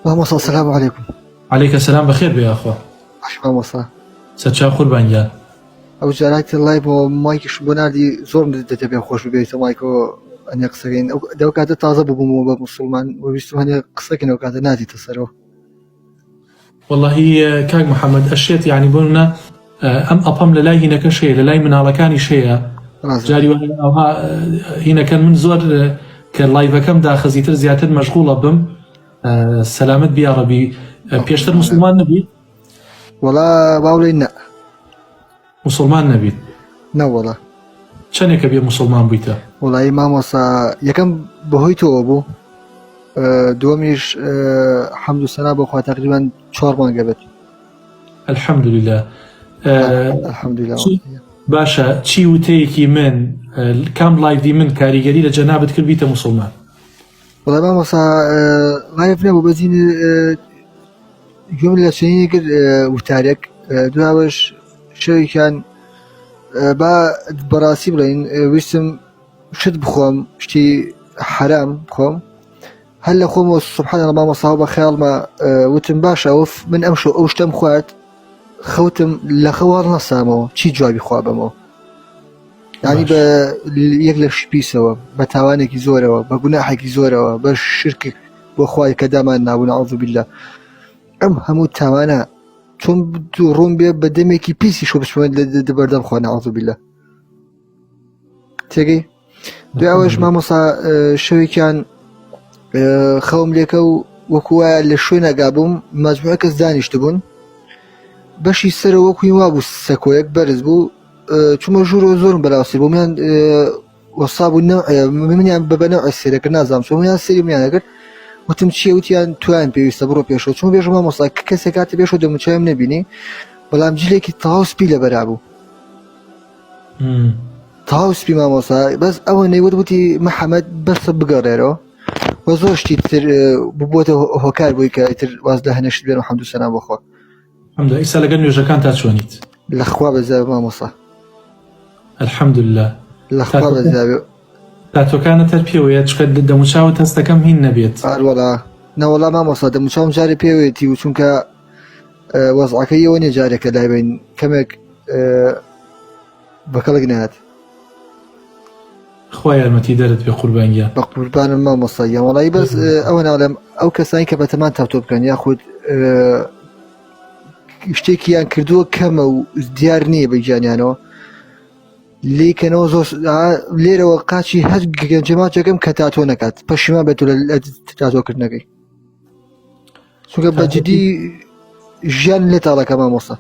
مامۆستا سەلام عەلەیکوم. عليك السلام بخير بيا أخوة. باش مامۆستا. ستشاف قربان جان. ئەو جارات لای بۆ مایکیش بۆ ناردی زۆرم دەتەبێ خۆش ببێتە مایکۆ ئەنێ قسەکەین دەو کاتە تازە ببوومەوە بە موسڵمان وەویستم هەنێ قسەکەینەوە کاتە نادیتە سەرەوە. والله كاك محمد أشيت يعني بقولنا أم أبام للاي هنا كشيء للاي من على كاني شيء جاري وها هنا كان من زور كلايف كم دا خزيتر زيادة مشغولة بم سلامت بيا ربي بيشتر مسلمان نبي ولا باولينا مسلمان نبي نا والله شنك بيا مسلمان بيتا والله مامۆستا یەکەم بەهۆی تۆ بوو دووەمیش حەمد و سەنا بۆ خوا تقریبا 4 مانگە بێت. الحمد لله. الحمد لله. باشا چی وتەیەکی من کام لايف دي من کاریگەری لە جەنابەت کرد بیتە مسلمان. والله مامۆستا لايف نەبوو بەزین گوێم لە چنینی کرد وتارێک دواوەش شەوێکیان با بەڕاستی بڵێین ویستم شت بخۆم شتی حرام بخۆم هەر لە خۆمەوە سوبحانەڵڵا مامۆستا بە خەیاڵمە وتم باشە من ئەو شتەم خوارد خەوتم لە خەوار نەسامەوە چی جوابی خوا بەمەوە یعنی بە یەک لە شپیسەوە بە تاوانێکی زۆرەوە بە گوناحێکی زۆرەوە بە شرکێک بۆ خوای کە دامان نابوو نەعوذ بالله ئەم هەموو تاوانە چۆن ڕوون بێ بە دەمێکی پیسی شۆ بچمە بەردەم خوا نەعوذ بالله تێگەی دوای ئەوەش مامۆستا شەوێکیان خەوم لێکە و وەکووە لە شوێنەگا بووم مەجموعە کەس دانیشت بوون بەشی سەرە وەکوی وا بوو سەکۆیەک بەرز بوو چوومە ژوورەوە زۆرم بەراوسی بوو منیان وەسا بوو منیان بە نەوعی سێرەکە نازانم چۆن منیان سێری منیان ئەگەر وتم چییە وتیان تویان پێویستە بڕۆ پێشەوە چۆن بێژم مامۆستا کەسێک کاتە پێشەوە دەموچاویم نەبینی بەڵام جلێکی تەواو سپی لە بەرا بوو تەواو سپی مامۆستا بەس ئەوە نەیوت وتی محەممەد بەسە بگەڕێرەوە وە زۆر شتی تر ببووەتە هۆکار بووی کە ئیتر واز لە هەنەشت بێن و حەمد و سەنا بۆخوا حمد ئیسا لەگەڵ نوێژەکان تا چۆنیت لەخوا بەزاوێ مامۆستا الحمد لله لەخوا بەزاوێ تاتۆکانە تەر پێوەیە چکە دەموچاوت هەستەکەم هین نەبێت ئاروەڵا نەوەڵا مامۆستا دەموچاوم جارێ پێوێتی و چونکە وەزعەکەیەوە نیە جارێکە لایبین کەمێک بەکەڵک نهات خوا یارمەتی دەرت بێ قوربانگیان بە قوربانم مامۆستا وەڵایی بەس ئەوە ناڵێم ئەو کەسانی کە بەتەمان تاوتۆ بکەن یاخود شتێکیان کردووە کەمە و دیار نییە بە گیانیانەوە لیکەنەوە زۆر لێرەوە قاچی هەر گەنجەماچەکەم کە تاتۆ نەکات پەشیمان بێت لە تاتۆکردنەکەی چونکە بەجددی ژیان لێ تاڵەکە مامۆستا